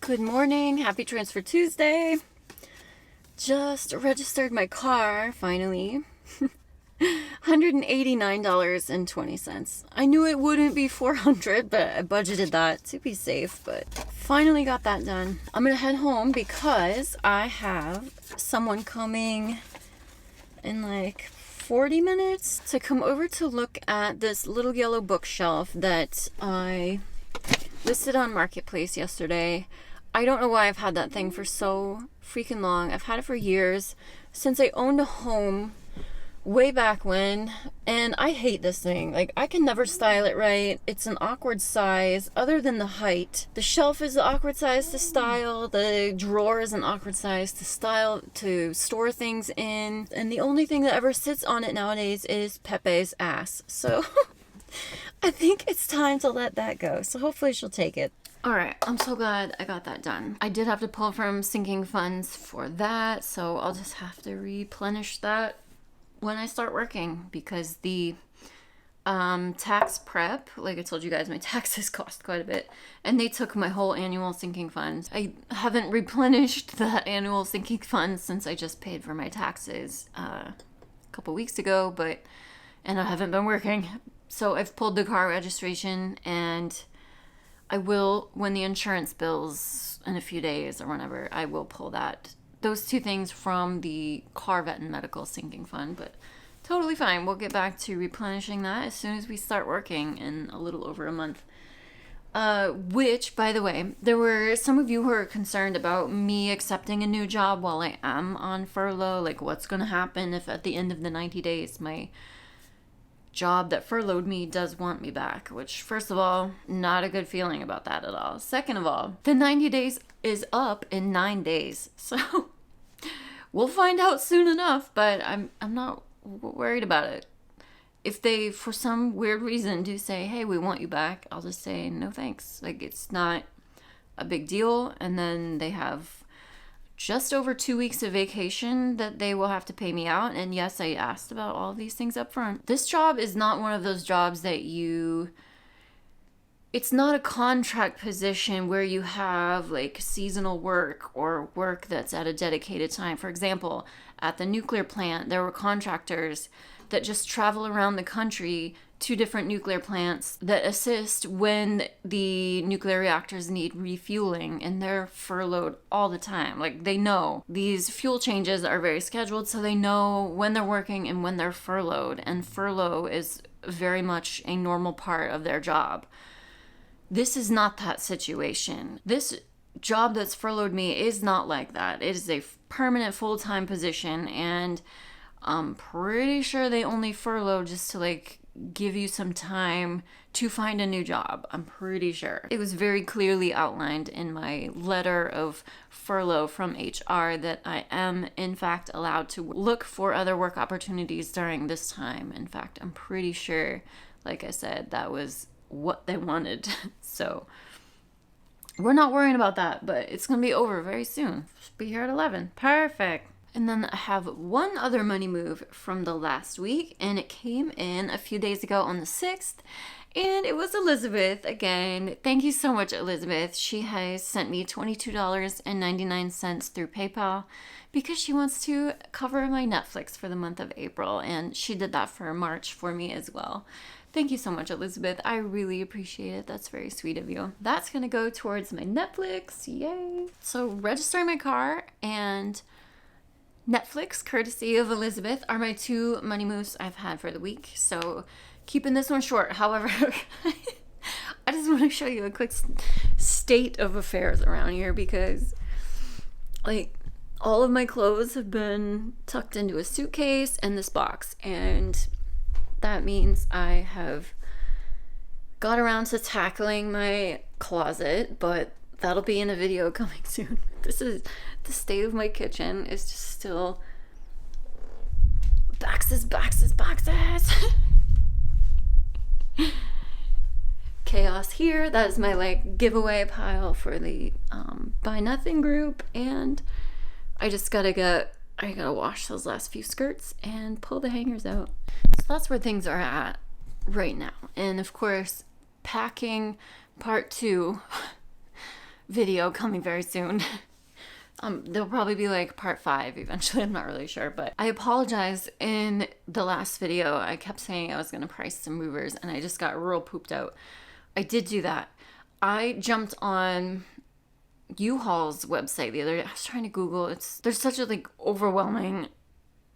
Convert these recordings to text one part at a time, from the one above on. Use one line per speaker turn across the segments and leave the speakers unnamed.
Good morning. Happy Transfer Tuesday. Just registered my car, finally. $189.20. I knew it wouldn't be $400, but I budgeted that to be safe, but finally got that done. I'm gonna head home because I have someone coming in like 40 minutes to come over to look at this little yellow bookshelf that I listed on Marketplace yesterday. I don't know why I've had that thing for so freaking long. I've had it for years, since I owned a home way back when, and I hate this thing. Like, I can never style it right. It's an awkward size other than the height. The shelf is an awkward size to style. The drawer is an awkward size to style, to store things in. And the only thing that ever sits on it nowadays is Pepe's ass. So I think it's time to let that go. So hopefully she'll take it. Alright, I'm so glad I got that done. I did have to pull from sinking funds for that, so I'll just have to replenish that when I start working, because the tax prep, like I told you guys, my taxes cost quite a bit, and they took my whole annual sinking fund. I haven't replenished that annual sinking fund since I just paid for my taxes a couple weeks ago, and I haven't been working. So I've pulled the car registration, and I will, when the insurance bills in a few days or whenever, I will pull those two things from the car vet and medical sinking fund, but totally fine. We'll get back to replenishing that as soon as we start working in a little over a month. Which, by the way, there were some of you who are concerned about me accepting a new job while I am on furlough. Like, what's going to happen if at the end of the 90 days my job that furloughed me does want me back, which, first of all, not a good feeling about that at all. Second of all, the 90 days is up in 9 days, so we'll find out soon enough, but I'm not worried about it. If they, for some weird reason, do say, hey, we want you back, I'll just say no thanks. Like, it's not a big deal. And then they have just over 2 weeks of vacation that they will have to pay me out. And yes, I asked about all these things up front. This job is not one of those jobs that it's not a contract position where you have like seasonal work or work that's at a dedicated time. For example, at the nuclear plant, there were contractors that just travel around the country to different nuclear plants that assist when the nuclear reactors need refueling, and they're furloughed all the time. Like, they know these fuel changes are very scheduled, so they know when they're working and when they're furloughed, and furlough is very much a normal part of their job. This is not that situation. This job that's furloughed me is not like that. It is a permanent full-time position, and I'm pretty sure they only furlough just to like give you some time to find a new job. I'm pretty sure. It was very clearly outlined in my letter of furlough from HR that I am in fact allowed to look for other work opportunities during this time. In fact, I'm pretty sure, like I said, that was what they wanted. So we're not worrying about that, but it's gonna be over very soon. Should be here at 11. Perfect. And then I have one other money move from the last week, and it came in a few days ago on the 6th, and it was Elizabeth again. Thank you so much, Elizabeth. She has sent me $22.99 through PayPal because she wants to cover my Netflix for the month of April, and she did that for March for me as well. Thank you so much, Elizabeth. I really appreciate it. That's very sweet of you. That's gonna go towards my Netflix. Yay. So registering my car and Netflix, courtesy of Elizabeth, are my two money moves I've had for the week. So keeping this one short. However, I just want to show you a quick state of affairs around here, because like all of my clothes have been tucked into a suitcase and this box, and that means I have got around to tackling my closet, but that'll be in a video coming soon. This is the state of my kitchen. Is just still boxes. Chaos here. That is my like giveaway pile for the Buy Nothing group, and I gotta wash those last few skirts and pull the hangers out. So that's where things are at right now. And of course, packing part 2 video coming very soon. There'll probably be like part 5 eventually, I'm not really sure, but I apologize. In the last video, I kept saying I was gonna price some movers and I just got real pooped out. I did do that. I jumped on U-Haul's website the other day. I was trying to Google, there's such a like overwhelming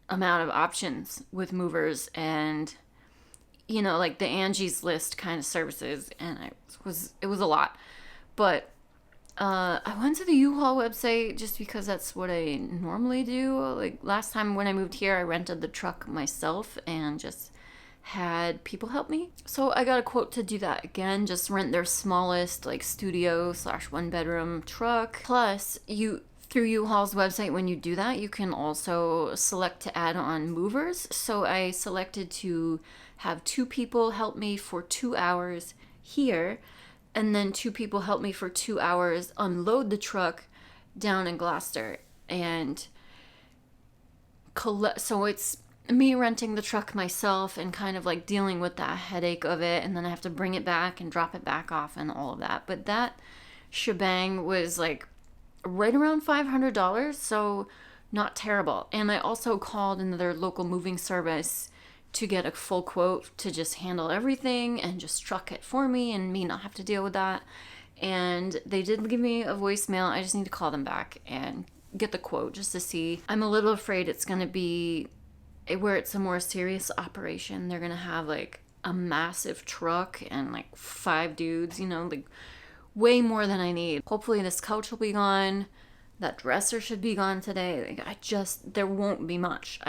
amount of options with movers and, you know, like the Angie's List kind of services, and it was a lot. But I went to the U-Haul website just because that's what I normally do. Like last time when I moved here, I rented the truck myself and just had people help me. So I got a quote to do that again, just rent their smallest like studio / 1 bedroom truck. Plus through U-Haul's website, when you do that, you can also select to add on movers. So I selected to have 2 people help me for 2 hours here, and then 2 people help me for 2 hours unload the truck down in Gloucester. And so it's me renting the truck myself and kind of like dealing with that headache of it, and then I have to bring it back and drop it back off and all of that. But that shebang was like right around $500, so not terrible. And I also called another local moving service to get a full quote to just handle everything and just truck it for me and me not have to deal with that. And they did give me a voicemail. I just need to call them back and get the quote just to see. I'm a little afraid it's going to be where it's a more serious operation. They're going to have like a massive truck and like 5 dudes, you know, like way more than I need. Hopefully this couch will be gone. That dresser should be gone today. Like there won't be much.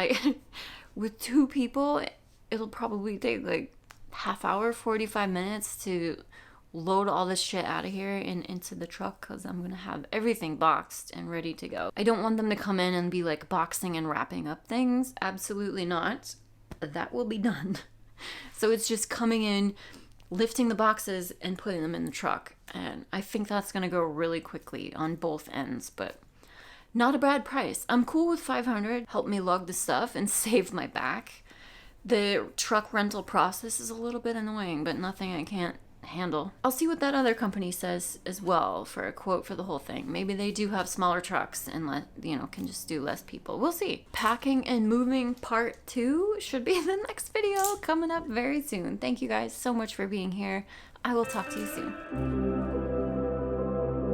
With 2 people, it'll probably take like half hour, 45 minutes to load all this shit out of here and into the truck, because I'm gonna have everything boxed and ready to go. I don't want them to come in and be like boxing and wrapping up things. Absolutely not. That will be done. So it's just coming in, lifting the boxes and putting them in the truck. And I think that's gonna go really quickly on both ends, but not a bad price. I'm cool with $500. Help me lug the stuff and save my back. The truck rental process is a little bit annoying, but nothing I can't handle. I'll see what that other company says as well for a quote for the whole thing. Maybe they do have smaller trucks and can just do less people. We'll see. Packing and moving part 2 should be the next video coming up very soon. Thank you guys so much for being here. I will talk to you soon.